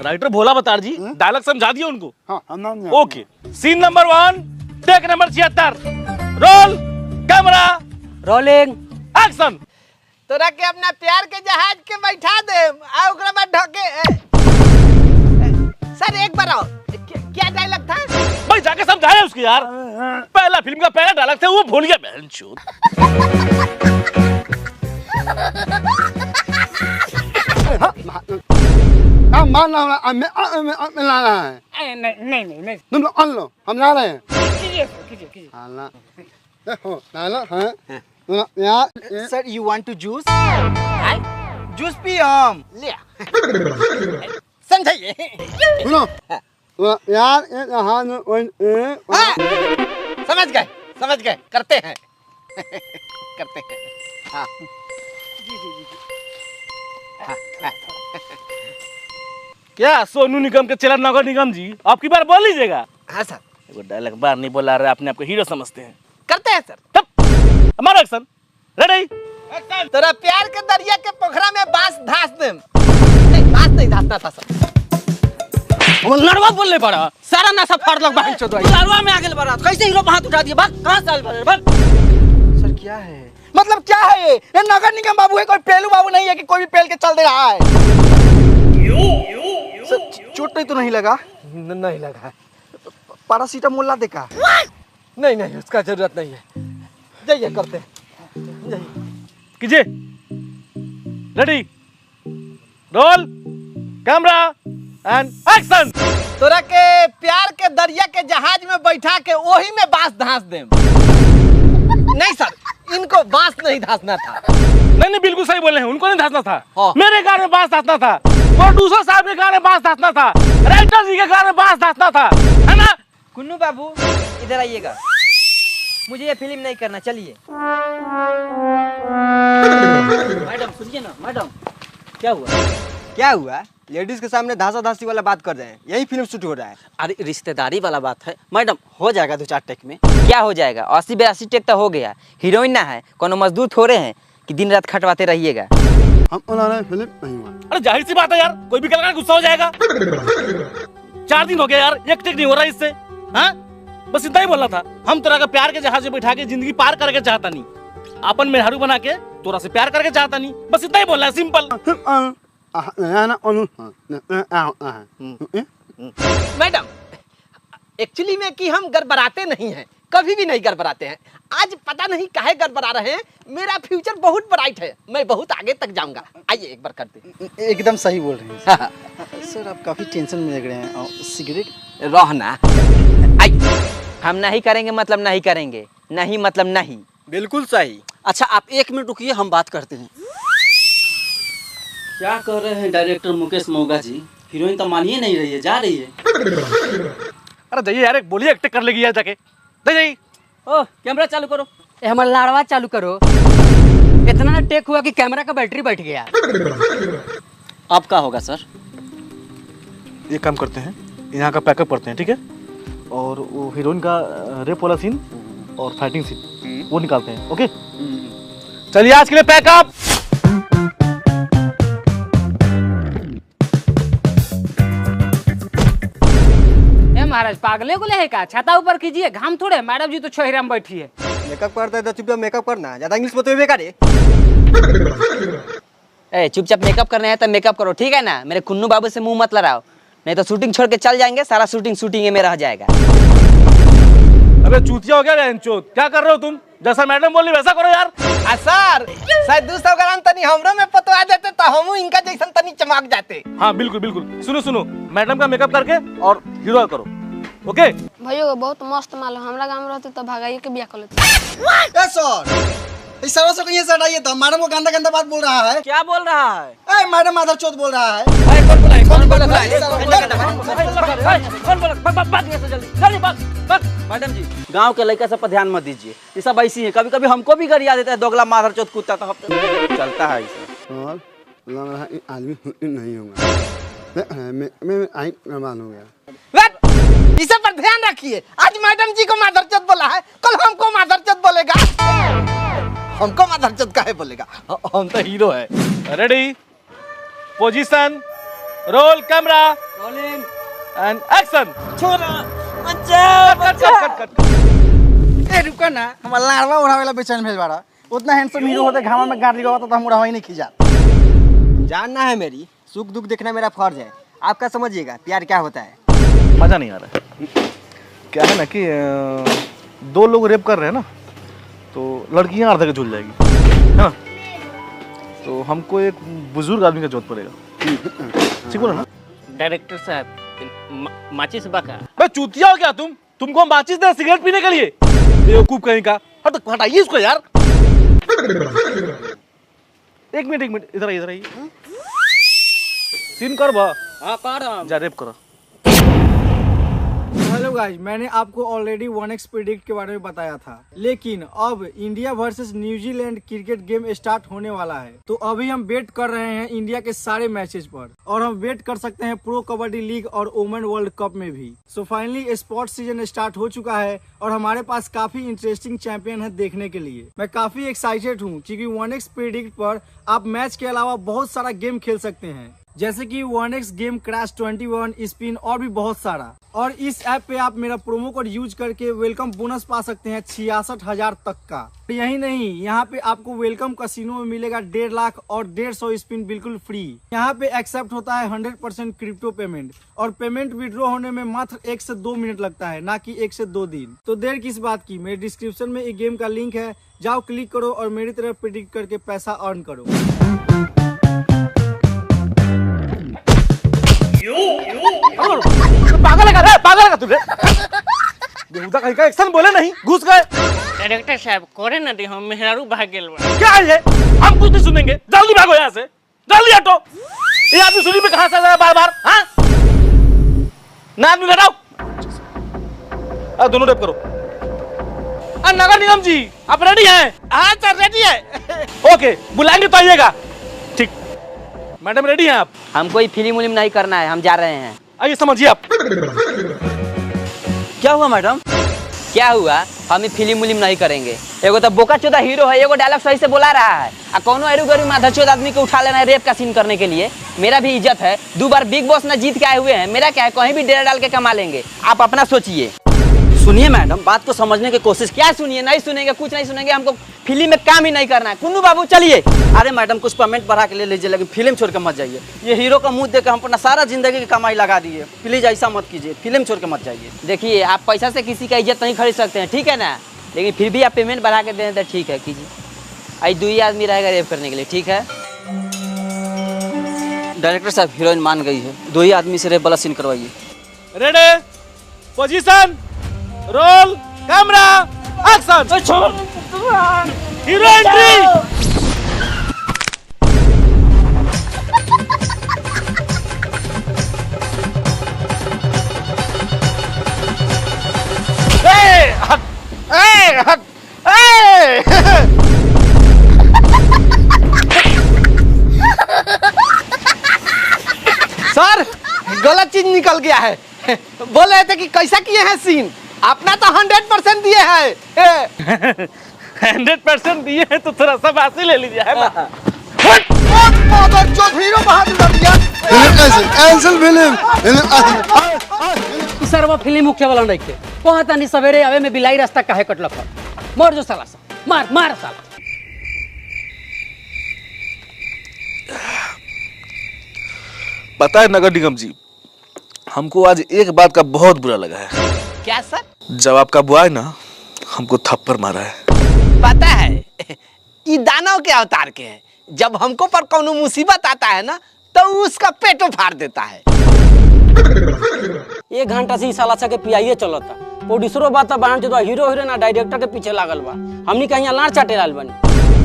Writer भोला बतार जी dialogue समझा दिया उनको। हाँ okay, scene number 1, take number 76, roll camera rolling action. तोरा के अपना प्यार के जहाज के बैठा दे आ ओकरा बाद ढके। सर एक बार आओ, क्या डायलॉग था? भाई जाके समझाया उसको यार, पहला फिल्म का पहला डायलॉग था वो भूल गया बहनचोद। मिलाना है। नहीं तुम लोग अन लो, हम जा रहे हैं। कीजिए देखो डायलॉग है यार। Sir you want to juice? Juice पी हम ले समझाइए। सुनो यार ये जहाज समझ गए करते हैं करते हैं। हाँ क्या सोनू निगम के चेला नगर निगम जी आपकी बार बोल लीजिएगा। हाँ सर वो डायलॉग बार नहीं बोला रहे, अपने आपको हीरो समझते हैं। करते हैं सर। तब हमारा एक्शन रेडी। तोरा प्यार के दरिया के पोखरा में बांस धास दे। नहीं बांस नहीं धासना था सर। वो लड़वा बोलने पड़ा, सारा नशा फाड़ लग बहन चोद। लड़वा में आगे बढ़ा, कैसे हीरो हाथ उठा दिया? भाग कहां साल भाग। सर क्या है? मतलब क्या है ये नगर निगम बाबू है, कोई पेलू बाबू नहीं है कि कोई भी पेल के चल दे रहा है। सर चोट तो नहीं लगा? नहीं लगा। पैरासीटामोल ला देखा? नहीं उसका जरूरत नहीं है। जाइए करते हैं। कीजिए ready, roll camera and action. तोरा के प्यार के दरिया के जहाज में बैठा के वही में बांस धास दे। नहीं सर इनको बांस नहीं धासना था। नहीं बिल्कुल सही बोले हैं, उनको नहीं धासना था। हाँ। मेरे कार में बांस धासना था, प्रोड्यूसर साहब के कार में बांस धासना था, राइटर जी के कार में बांस धासना था, है ना? कुन्नू बाबू इधर आइएगा, मुझे ये फिल्म नहीं करना, चलिए। मैडम सुनिए ना मैडम, क्या हुआ? लेडीज के सामने धासा धासी वाला बात कर रहे हैं, यही फिल्म शूट हो रहा है। अरे रिश्तेदारी वाला बात है मैडम, हो जाएगा 2-4 टेक में। क्या हो जाएगा, 80-82 टेक तो हो गया। हीरोइन ना है, कोनो मजदूर थोड़े हैं कि दिन रात खटवाते रहिएगा। हम बना रहे फिल्म नहीं हुआ। अरे जाहिर सी बात है यार, कोई भी कलाकार गुस्सा हो जाएगा। 4 दिन हो गया यार, एक टेक नहीं हो रहा इससे। हाँ बस इतना ही बोलना था। हम तोरा का प्यार के जहाज में बैठा के जिंदगी पार करके चाहता नहीं, अपन मेहरारू बना के तोरा से प्यार करके चाहता नहीं, बस इतना ही बोलना है, सिंपल। मैडम एक्चुअली में कि हम गड़बड़ाते नहीं हैं, कभी भी नहीं गड़बड़ाते हैं। आज पता नहीं काहे गड़बड़ा रहे हैं। मेरा फ्यूचर बहुत ब्राइट है, मैं बहुत आगे तक जाऊंगा। आइए एक बार करते। एकदम सही बोल रहे हैं। हाँ। सर आप काफी टेंशन में लग रहे हैं, और सिगरेट रहना। हम नहीं करेंगे मतलब नहीं करेंगे, नहीं मतलब नहीं। बिल्कुल सही। अच्छा आप 1 मिनट रुकिए, हम बात करते हैं। क्या कर रहे हैं डायरेक्टर मुकेश मौगा जी? हीरोइन तो मानिए नहीं रही है, जा रही है। अरे जाइए यार, एक बोलिए एक्ट कर लेगी यार जाके। जाइए। ओ कैमरा चालू करो। हमारा लाड़वा चालू करो। इतना ना टेक हुआ कि कैमरा का बैटरी बैठ गया। अब क्या होगा सर? ये काम करते हैं, यहाँ का पैकअप करते हैं, ठीक है? और वो हीरोइन का रेप वाला सीन और फाइटिंग सीन वो निकालते हैं। ओके चलिए आज के लिए पैकअप। महाराज पागले को ले का छाता ऊपर कीजिए, घाम थोड़े। मैडम जी तो छोहरा में बैठी है। मेकअप करता है तो चुपचाप मेकअप करना, ज्यादा इंग्लिश बताओ बेकार है। ए चुपचाप मेकअप करना है तो मेकअप करो, ठीक है ना? मेरे कुन्नू बाबू से मुंह मत लड़ाओ, नहीं तो शूटिंग छोड़ के चल जाएंगे, सारा शूटिंग में रह जाएगा। अबे चूतिया हो गया बहनचोद, क्या कर रहे हो तुम? जैसा मैडम बोली वैसा करो यार। सर शायद 200 ग्राम तनी हमरो में पतवा देते तो हम इनका जैसन तनी चमक जाते। हाँ बिल्कुल बिल्कुल। सुनो मैडम का मेकअप करके और हीरो करो। ओके भैया बहुत मस्त माल, हमरा गांव में रहते तो भगाइए के बियाह कर लेते। ए सर इस सरवा से कहीं से हटाइए तो। मैडम को गंदा गंदा बात बोल रहा है। क्या बोल रहा है? ए मैडम आदर चौथ बोल रहा है। मैडम जी गांव के लड़का सब पर ध्यान मत दीजिए, ये सब ऐसी है। कभी कभी हमको भी गरिया देता है, दोगला माधर चौथ कुत्ता तो चलता है और लग रहा है आदमी नहीं होगा। मैं आई मेहमान हो गया। इस पर ध्यान रखिए। आज मैडम जी को मादरचोद बोला है, कल हमको मादरचोद बोलेगा। हमको मादरचोद काहे बोलेगा? हम तो हीरो है। Ready, position, roll camera rolling and action. छोरा बच्चा ए रुका ना, हम लाड़वा उड़ावेला बेचैन भेज बाड़ा। उतना हैंडसम हीरो होते घामा में गाड़ी लगाता तो हम उड़ावा ही नहीं खींचा। जानना है मेरी सुख दुख देखना मेरा फर्ज है। आपका समझिएगा प्यार क्या होता है। मजा नहीं आ रहा है। क्या है ना कि दो लोग रेप कर रहे हैं ना, तो लड़कियां आधा के झूल जाएगी, है ना? तो हमको एक बुजुर्ग आदमी का जरूरत पड़ेगा। ठीक बोला ना? डायरेक्टर साहब माचिस बाका। बे चूतिया हो क्या तुमको हम माचिस दे सिगरेट पीने के लिए? बेवकूफ कहीं का। हटाइए इसको यार। एक मिनट इधर आइए। सीन कर बा। हाँ कर जा रेप करो। हेलो गाइस, मैंने आपको ऑलरेडी 1x प्रेडिक्ट के बारे में बताया था, लेकिन अब India versus New Zealand cricket game start होने वाला है। तो अभी हम वेट कर रहे हैं इंडिया के सारे मैचेस पर, और हम वेट कर सकते हैं प्रो कबड्डी लीग और वुमेन वर्ल्ड कप में भी। So finally sports season start हो चुका है और हमारे पास काफी इंटरेस्टिंग चैंपियन है देखने के लिए। मैं काफी एक्साइटेड हूँ क्योंकि 1x प्रेडिक्ट पर आप मैच के अलावा बहुत सारा गेम खेल सकते हैं, जैसे कि 1x गेम क्रैश 21 स्पिन और भी बहुत सारा। और इस ऐप पे आप मेरा प्रोमो कोड यूज करके वेलकम बोनस पा सकते हैं 66,000 तक का। यही नहीं, यहाँ पे आपको वेलकम कैसीनो में मिलेगा 1.5 लाख और 150 स्पिन बिल्कुल फ्री। यहाँ पे एक्सेप्ट होता है 100% क्रिप्टो पेमेंट, और पेमेंट विड्रॉ होने में मात्र 1 से 2 मिनट लगता है, ना कि 1 से 2 दिन। तो देर किस बात की, मेरे डिस्क्रिप्शन में एक गेम का लिंक है, जाओ क्लिक करो और मेरी तरफ प्रेडिक्ट करके पैसा अर्न करो। पागल है तुझे। बेहुदा कहीं का एक्शन बोले नहीं, घुस गए। डायरेक्टर साहब करे ना दे हम मेहरारू भाग गेल बा। क्या है ये? हम कुछ नहीं सुनेंगे, जल्दी भागो यहाँ से, जल्दी हटो। ये आदमी सुनी पे कहाँ से आ रहा है बार-बार? हाँ? ना आदमी लड़ाओ। दोनों रेप करो। नगर निगम जी, आप रेडी हैं? हाँ सर रेडी है। ओके, बुलाएंगे तो आइएगा। ठीक, मैडम रेडी हैं आप? हम कोई फिल्म उलिम नहीं करना है, हम जा रहे हैं। आइए समझिए आप। क्या हुआ मैडम? क्या हुआ? हम फिल्म उलिम नहीं करेंगे। एगो तो बोका चोदा हीरो है, एगो डायलॉग सही से बोला रहा है, और कोनो एरू गरू माथा चोद आदमी को उठा लेना है रेप का सीन करने के लिए। मेरा भी इज्जत है, 2 बार बिग बॉस में जीत के आए हुए हैं, मेरा क्या है, कहीं भी डेरा डाल के कमा लेंगे। आप अपना सोचिए। सुनिए मैडम, बात को समझने की कोशिश। क्या सुनिए? नहीं सुनेंगे, कुछ नहीं सुनेंगे। हमको फिल्म में काम ही नहीं करना है। कुन्नू बाबू चलिए। अरे मैडम कुछ पेमेंट बढ़ा के ले लीजिए, लेकिन फिल्म छोड़ के मत जाइए। ये हीरो का मुंह देख के हम अपना सारा जिंदगी की कमाई लगा दिए। प्लीज ऐसा मत कीजिए, फिल्म छोड़ के मत जाइए। देखिए, आप पैसा से किसी का इज्जत नहीं खरीद सकते हैं, ठीक है ना? लेकिन फिर भी आप पेमेंट बढ़ा के दें तो ठीक है, कीजिए। आज 2 ही आदमी रहेगा रेप करने के लिए, ठीक है? डायरेक्टर साहब, हीरोइन मान गई है, 2 ही आदमी से रेप वाला सीन करवाइए। Ready, position, roll, camera, action. Hero entry. Sir गलत चीज निकल गया है। बोल रहे थे कि कैसा किए हैं सीन, अपना तो 100% दिए हैं। 100% दिए हैं तो थोड़ा सा बासी ले लीजिए, है ना? हीरो बहादुर दिया। Cancel film. सर वो फिल्म मुख्य वाला नहीं थे, कहता नहीं सवेरे आवे में बिलाई रास्ता काहे कटलक है। मर जो साला सा, मार मार साला। पता है नगर निगम जी, हमको आज एक बात का बहुत बुरा लगा है। क्या सर? जब आपका बुआ ना हमको थप्पड़ मारा है। पता है, ये दानव के अवतार के हैं। जब हमको पर कोनो मुसीबत आता है ना, तो उसका पेटो फाड़ देता है। 1 घंटा से साला सा के पियाइए चलता। प्रोड्यूसरो बात बहन जो हीरो हीरोइन ना डायरेक्टर के पीछे लागल बा। हमनी कहीं लाड़ चाटे लाल बनी।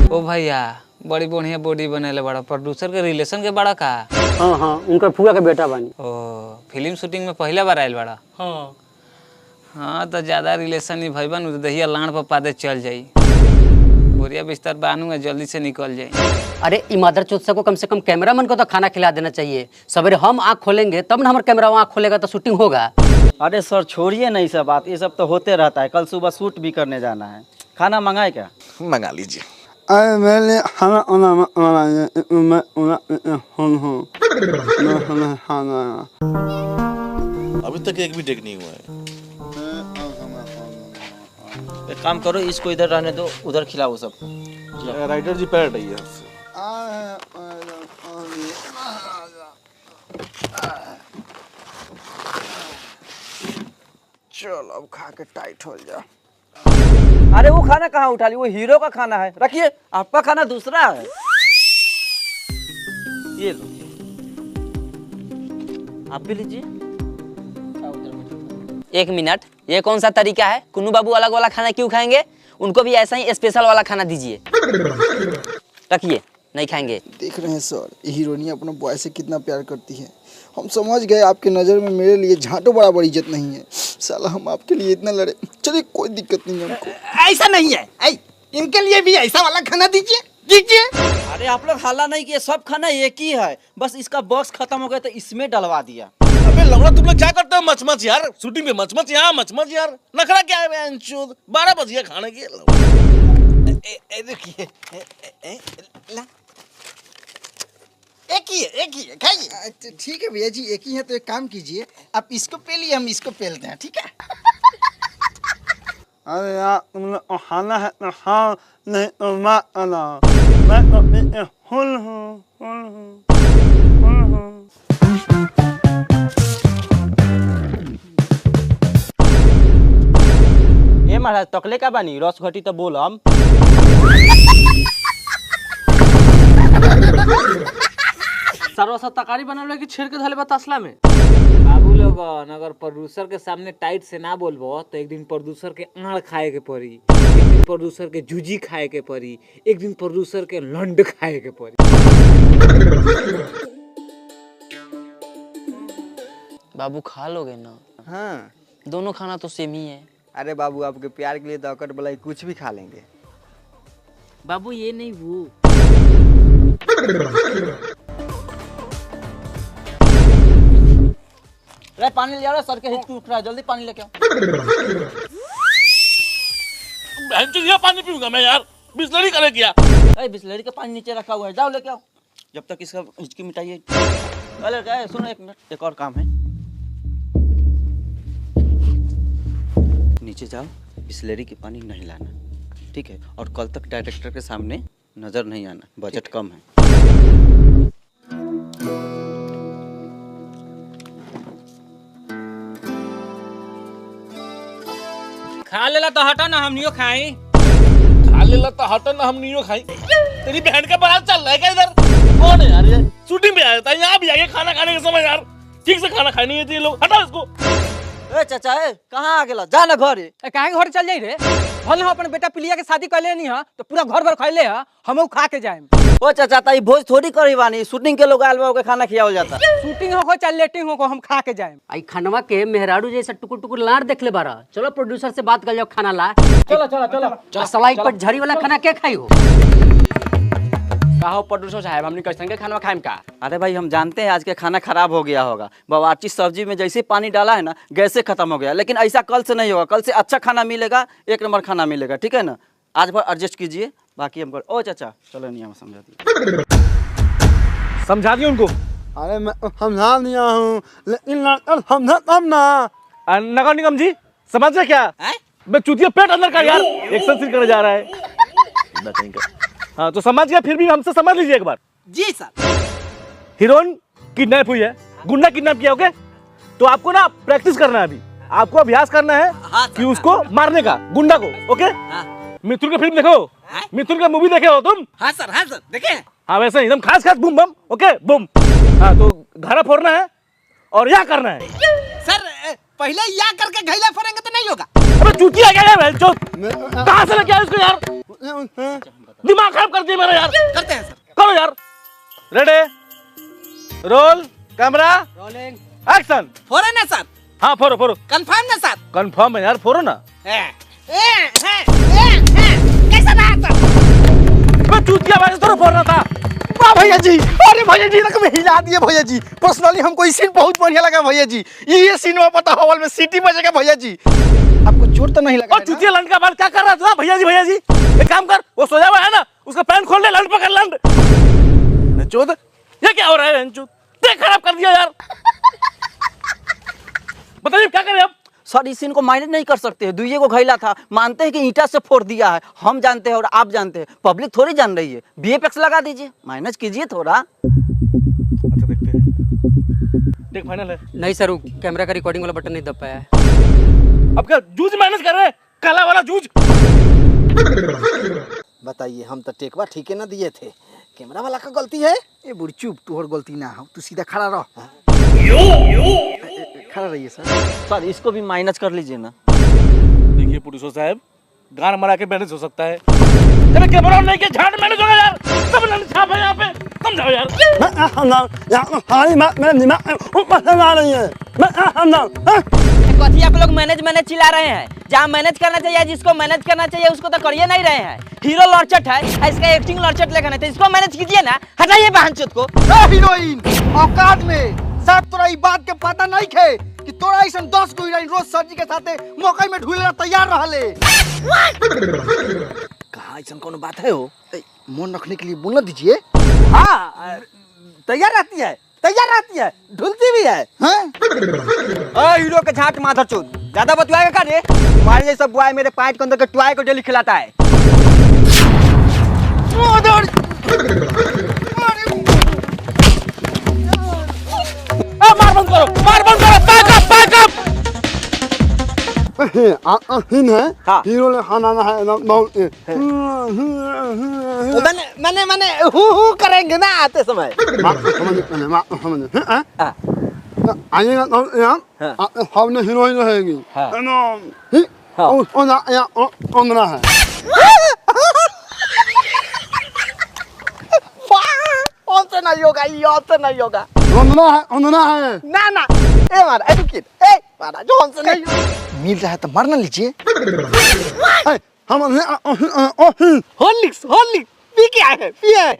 ओ भैया, बड़ी बढ़िया बॉडी बनेले बड़ा। प्रोड्यूसर के रिलेशन के बड़ा का? हाँ हाँ, उनका फुआ के बेटा बानी। ओ, फिल्म शूटिंग में पहला बार आयल बड़ा? हाँ हाँ, तो ज्यादा रिलेशन नहीं भाई बन, दहिया लाड़ पर पादे चल जाई। बोरिया बिस्तर बानूंगा, जल्दी से निकल जाए। अरे इमादर चौथ को कम से कम कैमरामैन को तो खाना खिला देना चाहिए। सवेरे हम आँख खोलेंगे तब ना हमारा कैमरा आँख खोलेगा तो शूटिंग होगा। अरे सर छोड़िए नहीं सब बात, ये सब तो होते रहता है। कल सुबह शूट भी करने जाना है। खाना मंगाए क्या? मंगा लीजिए। अरे मेरे लिए खाना बनाइए, मैं हूँ मैं खाना। अभी तक एक भी टेक नहीं हुआ है। एक काम करो, इसको इधर रहने दो, उधर खिलाओ सब। राइटर जी पैर हटाइए यहाँ से। चलो अब खा के टाइट हो जा। अरे वो खाना कहाँ उठा ली, वो हीरो का खाना है, रखिए। आपका खाना दूसरा है, ये लो, आप भी लीजिए। एक मिनट, ये कौन सा तरीका है? कुन्नू बाबू अलग वाला खाना क्यों खाएंगे? उनको भी ऐसा ही स्पेशल वाला खाना दीजिए। रखिए, नहीं खाएंगे। देख रहे हैं सर, हीरोइनी अपना बॉय से कितना प्यार करती है। हम समझ गए आपके नज़र में मेरे लिए झाटो बराबर इज्जत नहीं है। साला हम आपके लिए इतना लड़े, चलिए कोई दिक्कत नहीं है हमको। ऐसा नहीं है, इनके लिए भी ऐसा वाला खाना दीजिए दीजिए। अरे आप लोग हल्ला नहीं किए, सब खाना एक ही है, बस इसका बॉक्स खत्म हो गया तो इसमें डलवा दिया। अबे लौड़ा, तुम लोग क्या करते हो? मच यार, शूटिंग में मच यहाँ मच यार, नखरा क्या है? 12 बज गया खाने के। देखिए, एक ही है, खाइए। ठीक है भैया जी, एक ही है तो एक काम कीजिए, आप इसको पेलिए, हम इसको पेलते हैं, ठीक है? अरे यार तुम लोग खाना है तो खाओ, नहीं तो मत खाना। मैं तो पीछे फुल हूँ। ए महाराज, तकले का बानी, रस घटी तो बोल हम। सरवा तकारी बनल कि छेड़ के धले बा तसला में। बाबू लोगन, अगर प्रोड्यूसर के सामने टाइट से ना बोलबो तो एक दिन प्रोड्यूसर के आड़ खाए के पड़ी, एक दिन प्रोड्यूसर के जूजी खाए के पड़ी, एक दिन प्रोड्यूसर के लंड खाए के पड़ी। बाबू खा लोगे ना? हाँ, दोनों खाना तो सेम ही है। अरे बाबू, आपके प्यार के लिए दौकट बुलाई कुछ भी खा लेंगे। बाबू ये नहीं वो। अरे पानी ले आओ, सर के हित उठ रहा है, जल्दी पानी लेके आओ। ये पानी पीऊंगा मैं यार, बिस्लरी करे क्या? अरे बिस्लरी का पानी नीचे रखा हुआ है, जाओ लेके आओ, जब तक इसका हिचकी मिटाइए। अरे क्या है, सुनो एक मिनट, एक और काम है। नीचे जाओ, बिस्लरी की पानी नहीं लाना, ठीक है? और कल तक डायरेक्टर के सामने नजर नहीं आना, बजट कम है। खा लेला तो हटा ना, हम नहीं खाई। खा लेला तो हटन ना, हम नहीं खाई। तेरी बहन का बारात चल रहा है क्या इधर? कौन है यार ये? शूटिंग पे आया था, यहाँ भी आगे खाना खाने के समय यार ठीक से खाना खाई नहीं है ये लोग। हटाओ इसको। ए चाचा, कहाँ आ गेला? जा ना घर। काहे घर चल जाई रे? भले हम अपन बेटा पिलिया के शादी कर ले नहीं है तो पूरा घर भर खैले है, हम खा के जाए। ओ चाचा, ताई भोज थोड़ी करी बानी, शूटिंग के लोग आयल बा के खाना खियावल जाता। शूटिंग हो चाहे लेटिंग हो, हम खा के जाए। आई खानवा के मेहरारू जैसा टुकुर टुकुर लाड़ देख ले बारा। चलो प्रोड्यूसर से बात कर जाओ, खाना ला। चलो चलो चलो। सलाई पर झड़ी वाला खाना क्या खाई हो? कहो प्रोड्यूसर साहब, हमने कैसे के खाना खाएम का? अरे भाई, हम जानते हैं आज के खाना खराब हो गया होगा, बावर्ची सब्जी में जैसे पानी डाला है ना, गैसे खत्म हो गया, लेकिन ऐसा कल से नहीं होगा। कल से अच्छा खाना मिलेगा, एक नंबर खाना मिलेगा, ठीक है ना? आज भर एडजस्ट कीजिए, बाकी हम कर। ओ चाचा, चलो नहीं, हम समझा दिए। समझा दिए उनको। अरे मैं समझा दिया हूँ, लेकिन समझा तब ना। नगर निगम जी, समझ रहे क्या? मैं चूतिया पेट अंदर का यार एक्सरसाइज करने जा रहा है। हाँ तो समझ गया, फिर भी हमसे समझ लीजिए एक बार। जी सर। हीरोइन किडनैप हुई है, गुंडा किडनैप किया, ओके? तो आपको ना प्रैक्टिस करना है, अभी आपको अभ्यास करना है कि उसको मारने का, गुंडा को, ओके? मिथुन का फिल्म देखो, मिथुन का मूवी देखे हो तुम? हाँ सर देखे। हाँ वैसे एकदम खास खास बूम बम, ओके बूम। हाँ तो घड़ा फोड़ना है और या करना है। सर पहले या करके घैला फोड़ेंगे तो नहीं होगा। अबे चूतिया क्या है? कहाँ से लेके आए इसको यार? दिमाग खराब कर दिया मेरा यार। करते हैं सर। करो यार। Ready, roll, camera, rolling, action. फोड़े ना सर? हाँ फोड़ो फोड़ो। कंफर्म ना सर? कंफर्म है यार, फोड़ो ना। कैसा रहा सर? चूतिया भाई थोड़ा फोड़ना था। वाह भैया जी, अरे भैया जी रकम हिला दिए भैया जी। पर्सनली हमको ये सीन बहुत बढ़िया लगा भैया जी। ये सीन में पता हॉल में सीटी बजेगा भैया जी। आपको चोट तो नहीं लगा? और चूतिया लंड का बाल क्या कर रहा था भैया जी? भैया जी एक काम कर, वो सोया हुआ है ना, उसका पैंट खोल ले, लंड पकड़ लंड। चोद, ये क्या हो रहा है? देख खराब कर दिया यार। बताइए क्या करें अब? सर इस सीन को माइनस नहीं कर सकते हैं, दुइये को घैला था, मानते हैं कि ईंटा से फोड़ दिया है, हम जानते हैं और आप जानते हैं, पब्लिक थोड़ी जान रही है। VFX लगा दीजिए, माइनस कीजिए थोड़ा। अच्छा देखते हैं, टेक फाइनल है। नहीं सर, कैमरा का रिकॉर्डिंग वाला बटन नहीं दब पाया है। अब क्या जूझ मैनेज कर रहे हैं? काला वाला जूझ। बताइए, हम तो टेकवा ठीक ना दिए थे, कैमरा वाला का गलती है। ए बुढ़ी चुप, तोहर गलती ना हो, तू सीधा खड़ा रह। खड़ा रहिए सर। सर इसको भी माइनस कर लीजिए ना। देखिए पुलिस साहब, गान मरा के मैनेज हो सकता है, जब कैमरा नहीं के झाड़ मैनेज होगा यार। सब छाप है यहाँ पे, समझाओ यार। कथी आप लोग मैनेज चिल्ला रहे हैं? जहाँ मैनेज करना चाहिए, जिसको मैनेज करना चाहिए उसको तो करिए नहीं रहे हैं। हीरो लड़चट है, इसका एक्टिंग लड़चट लेकर नहीं था, इसको मैनेज कीजिए ना। हटाइए बहनचोद को। हीरोइन औकात में शायद तोरा ई बात के पता नहीं खे कि तोरा ऐसा 10 गो हीरोइन रोज सर जी के साथे मौका में ढूंढने तैयार रहले। कहाँ ऐसा कौन बात है हो? मन रखने के लिए बोलना दीजिए। हाँ, तैयार रहती है, ढुलती भी है। हीरो के झाट माधर चोद, ज्यादा बतवाएगा का रे? तुम्हारे जैसा बुआई मेरे पैंट के अंदर के टुआई को डेली खिलाता है। मार बंद करो, बैक अप। सीन है, हीरो ने खाना है मैंने हु करेंगे ना आते समय। आइएगा तो यहाँ हमने हीरोइन रहेगी, अंदना है। नहीं होगा, ये नहीं होगा। अंदना है ना ए मारा, जो हमसे नहीं मिल रहा है तो मर ना लीजिए। हम हॉर्लिक्स पी के आए हैं, पिए हैं।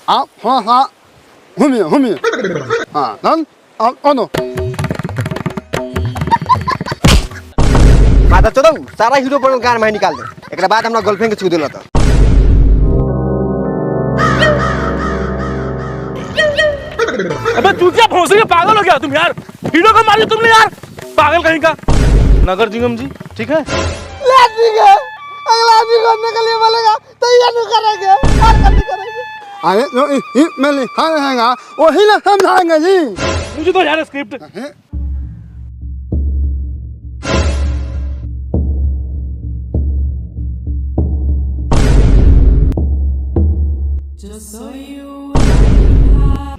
आप हाँ घूमिए हाँ आप माता चलो सारा हीरो बनल गान में निकाल दे, एक बाद हमरा गर्लफ्रेंड के छू दिला था। अबे चूतिया भौंसे के पागल हो गया तुम यार, हीरो को मारिए तुमने यार, पागल कहीं का। नगर निगम जी ठीक है, अगला आदमी करने के लिए बोलेगा तो ये नहीं करेंगे। अरे जो में लिखा रहेगा वही ना समझाएंगे जी। मुझे तो यार स्क्रिप्ट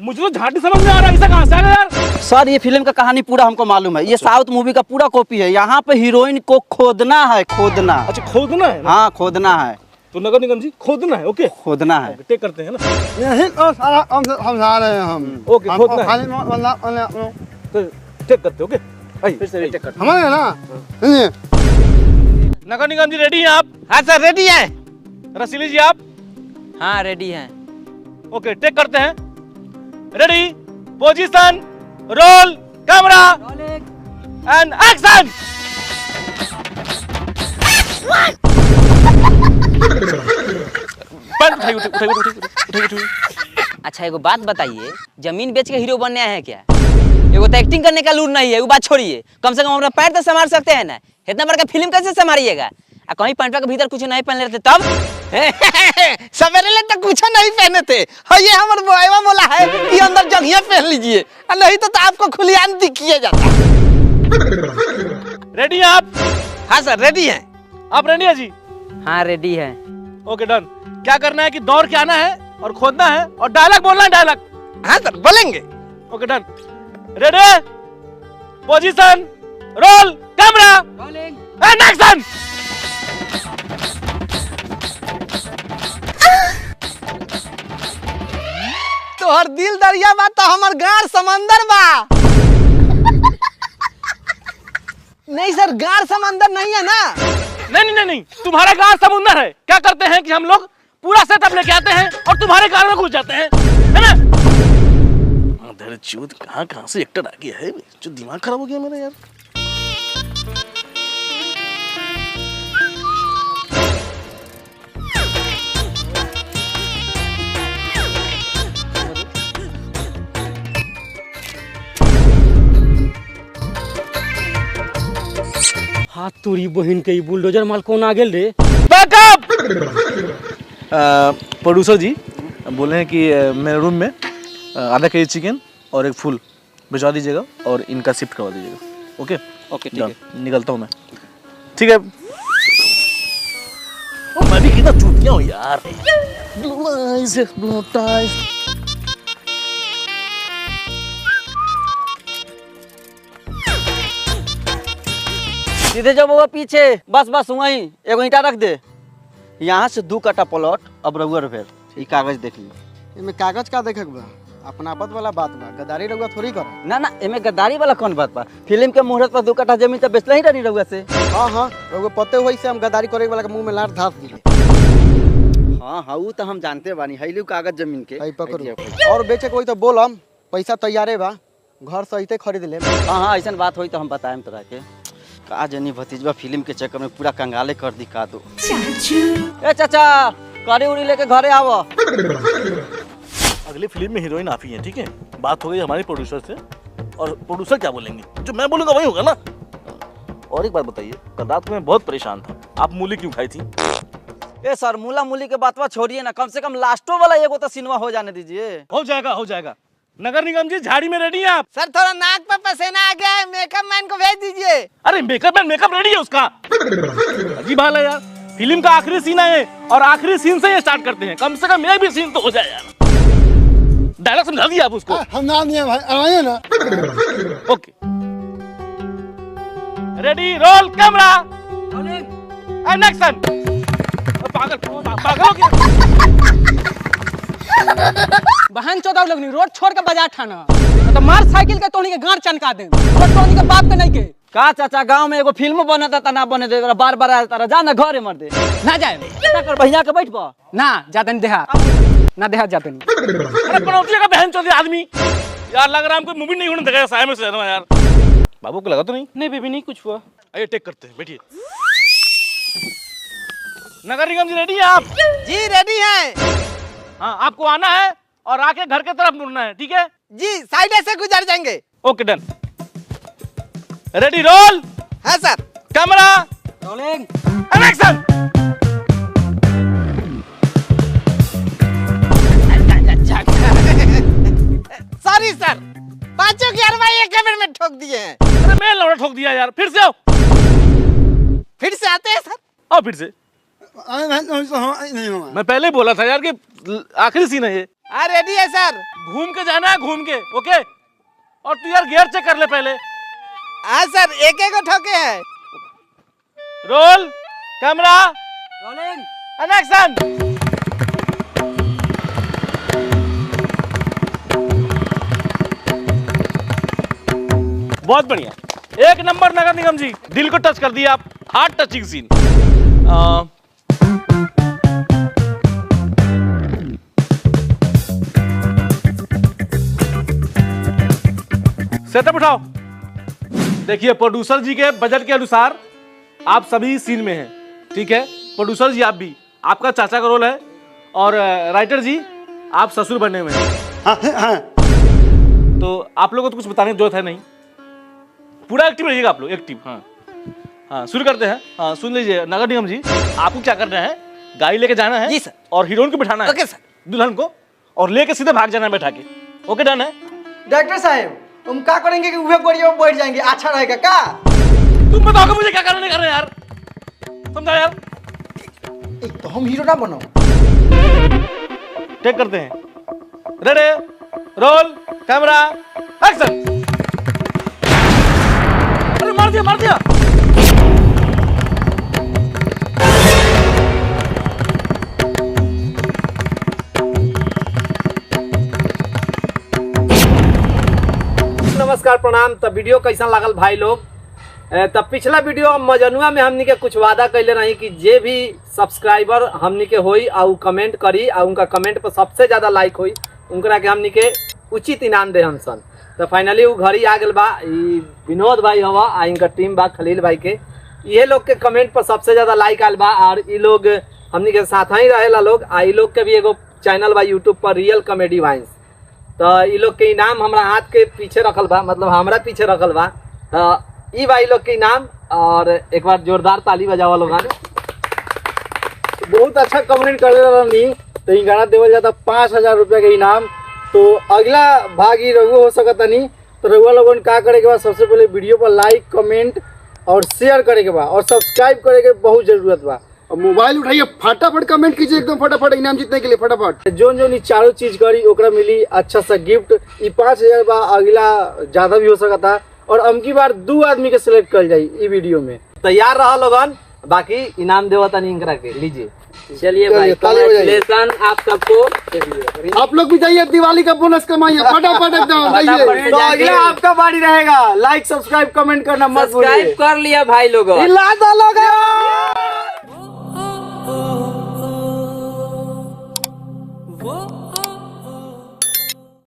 मुझे तो झाटी समझ में आ रहा है, ऐसा कहां से आ गया यार? सर ये फिल्म का कहानी पूरा हमको मालूम है, ये साउथ मूवी का पूरा कॉपी है। यहाँ पे हीरोइन को खोदना है। अच्छा खोदना है ना? हाँ खोदना है। तो नगर निगम जी खोदना है, ओके खोदना है। टेक करते हैं ना, यही तो सारा समझा रहे हैं हम। ओके खोदना है, खाली तो टेक करते ओके। फिर से टेक करते हमारे ना नगर निगम जी रेडी हैं आप? हाँ सर रेडी है। रसीली जी आप? हाँ रेडी हैं। ओके टेक करते हैं, ready position roll camera and action. अच्छा एगो बात बताइए, जमीन बेच के हीरो बनने आए हैं क्या? एगो तो एक्टिंग करने का लूर नहीं है, वो बात छोड़िए, कम से कम अपना पैर तो संभाल सकते हैं ना। इतना बड़ा फिल्म कैसे संभालिएगा? कहीं पैंटवा के भीतर कुछ नहीं पहन लेते तब? सवेरे ले तक कुछ नहीं पहने थे, हाँ ये हमारे बुआईवा बोला है कि अंदर जंघिया पहन लीजिए, नहीं तो आपको खुलियान दिखिए जाता। रेडी हैं आप? हाँ सर रेडी हैं। आप रेडी है जी? हाँ रेडी है। Okay done. क्या करना है कि दौड़ के आना है और खोदना है और डायलॉग बोलना है, डायलॉग। हाँ सर बोलेंगे। Okay done, ready position roll camera and action. तोहर दिल दरिया बा तो हमर गाड़ समंदर बा। नहीं सर गाड़ समंदर नहीं है ना। नहीं, तुम्हारा गाड़ समुंदर है। क्या करते हैं कि हम लोग पूरा सेटअप लेके आते हैं और तुम्हारे गाड़ में घुस जाते हैं, है ना? मदर चूत कहाँ कहाँ से एक्टर आ गया है, जो दिमाग खराब हो गया मेरा यार। हाथ तोरी बहन के बुलडोजर माल कौन आ गेल रे? बैकअप! प्रोड्यूसर जी बोले हैं कि मेरे रूम में आधा केजी चिकन और एक फूल भिजवा दीजिएगा और इनका शिफ्ट करवा दीजिएगा। ओके ओके ठीक है, निकलता हूँ मैं। ठीक है। मैं भी कितना चूतिया हूँ यार। Blue eyes, blue ties। सीधे जब वो पीछे बस बस वहीं एगो ईंटा रख दे। यहाँ से 2 कट्ठा प्लॉट अब रउआ भेल। ई कागज देख ली। इनमें कागज का देखक बा, अपनापत वाला बात बा, गद्दारी रउआ थोड़ी कर। ना ना एमे गद्दारी वाला कौन बात बा? फिल्म के मुहूर्त पर 2 कट्ठा जमीन तो बेचला ही रही रउआ से। हाँ हाँ रउआ पते हुई से हम गद्दारी करे वाला के मुंह में लार धास दिले। हाँ हाँ वो तो हम जानते बानी। हैलू कागज जमीन के। हई पकड़ो और बेचे कोई तो बोलम, पैसा तैयारे बा, घर सहिते खरीद ले। हाँ हाँ ऐसा बात हुई तो हम बताएम तोरा के। का जनी भतीजवा फिल्म के चक्कर में पूरा कंगाले कर दी का दो। ए चाचा कड़ी उड़ी लेके घरे आओ। अगली फिल्म में हीरोइन आप ही हैं, ठीक है? बात हो गई हमारे प्रोड्यूसर से, और प्रोड्यूसर क्या बोलेंगे, जो मैं बोलूंगा वही होगा ना। और एक बात बताइए, कल रात में बहुत परेशान था, आप मूली क्यों खाई थी? ए सर मूला मूली के बातवा छोड़िए ना, कम से कम लास्टो वाला एगो तो सिनेमा हो जाने दीजिए। हो जाएगा हो जाएगा। नगर निगम जी झाड़ी में रेडी हैं आप? सर थोड़ा नाक पे पसीना आ गया है, मेकअप मैन को भेज दीजिए। अरे मेकअप मैन मेकअप रेडी है उसका। अजीब हाल है यार, फिल्म का आखिरी सीन है और आखिरी सीन से ये स्टार्ट करते हैं, कम से कम एक भी सीन तो हो जाए यार। डायलॉग समझा दिया आप उसको? हम ना दिए भाई, आइए ना। Okay ready roll camera and action. पागल पागल हो गया। बहन चौदह लोग रोड छोड़ के बाजार ठाना तो मार साइकिल के तोनी के गांड चनका दे। तोनी के बाप के नहीं के का चाचा गांव में एगो फिल्म बनता था ना बने दे, बार बार आता रहा। जा ना घरे मर दे ना जाए क्या कर भैया के बैठ पा ना जाते नहीं देहात ना देहात जाते नहीं। अरे पनौती का बहन चौधरी आदमी यार, लग रहा है हमको मूवी नहीं होने देगा साय में से यार। बाबू को लगा तो नहीं? नहीं बेबी नहीं कुछ हुआ। आइए टेक करते हैं, बैठिए। नगर निगम जी रेडी है आप? जी रेडी हैं। हाँ आपको आना है और आके घर के तरफ मुड़ना है, ठीक है? जी साइड से गुजर जाएंगे। Okay done. Ready roll. हाँ sir. Camera rolling and action. Sorry sir, पांचों की अरवाई एक मिनट में ठोक दिए हैं। अरे मैं लौड़ा ठोक दिया यार, फिर से आओ। फिर से आते हैं सर? आओ फिर से। नहीं होगा। मैं पहले बोला था यार कि आखिरी सीन है ये। हाँ रेडी है सर। घूम के जाना है, घूम के। ओके और तू यार गियर चेक कर ले पहले। हाँ सर एक एक को ठोके हैं। Role camera rolling and action. बहुत बढ़िया, एक नंबर नगर निगम जी, दिल को टच कर दिया आप, हार्ट टचिंग सीन। सेटअप उठाओ। देखिए प्रोड्यूसर जी के बजट के अनुसार आप सभी सीन में हैं, ठीक है? प्रोड्यूसर जी आप भी, आपका चाचा का रोल है, और राइटर जी आप ससुर बनने में हैं। हाँ हाँ तो आप लोगों को तो कुछ बताने की जरूरत है नहीं, पूरा एक्टिव रहिएगा आप लोग, एक्टिव। हाँ हाँ शुरू करते हैं। हाँ सुन लीजिए नगर निगम जी, आपको क्या करना है, गाड़ी लेके जाना है। जी सर। और हीरोइन को बिठाना है। Okay sir. दुल्हन को, और लेके सीधे भाग जाना है बैठा के। ओके डन है? डॉक्टर साहब हम क्या करेंगे कि वह बोरिया में बैठ जाएंगे, अच्छा रहेगा क्या? तुम बताओगे मुझे क्या करना नहीं करना यार, समझा यार? एक तो हम हीरो ना बनो। टेक करते हैं। Ready roll camera action. अरे मार दिया मार दिया। नमस्कार प्रणाम। तब वीडियो कैसा लागल भाई लोग? तब पिछला वीडियो मजनुआ में हमनी के कुछ वादा कैले रही कि जे भी सब्सक्राइबर हमनी के होई और कमेंट करी और उनका कमेंट पर सबसे ज्यादा लाइक होई उनकरा के हमनी के उचित इनाम दे हम सन। तो फाइनली वो घड़ी आ गल बा। ई विनोद भाई हवा आ इनका टीम बा खलील भाई के, ये लोग के कमेंट पर सबसे ज्यादा लाइक आल बा और ये लोग हमनी के साथ ही रहेला लोग। आ ई लोग के भी एगो चैनल बा यूट्यूब पर रियल कॉमेडी वाइन्स। तो ई लोग के इनाम हमरा हाथ के पीछे रखल बा, मतलब हमरा पीछे रखल बा। तो ई बा ई लोग के इनाम, और एक बार जोरदार ताली बजावा लोग। बहुत अच्छा कमेंट कर रही तो इन गाना देवल जाता 5000 रुपया के इनाम। तो अगला भाग ही रघु हो सकता नहीं। तो रघुआ लोगों का करे के बाद सबसे पहले वीडियो पर लाइक कमेंट और शेयर करे के बाद और सब्सक्राइब करे के बहुत जरूरत बा। और मोबाइल उठाइए फटाफट कमेंट कीजिए एकदम फटाफट इनाम जीतने के लिए फटाफट। जो इ चारों चीज करी ओकरा मिली अच्छा सा गिफ्ट। ई 5000 बा, अगला ज्यादा भी हो सकता और अमकी बार 2 आदमी के सिलेक्ट कर जाई ई वीडियो में। तैयार रहा लोगन, बाकी इनाम देवा तनी इनकरा के लीजिए। चलिए भाई, कांग्रेचुलेशन आप सबको। आप लोग भी जाइए दिवाली का बोनस कमाइए फटाफट एकदम जाइए। तो अगला आपका बारी रहेगा। लाइक सब्सक्राइब कमेंट करना मत भूलिए। सब्सक्राइब कर लिया भाई लोगों। हिला दो लोगों।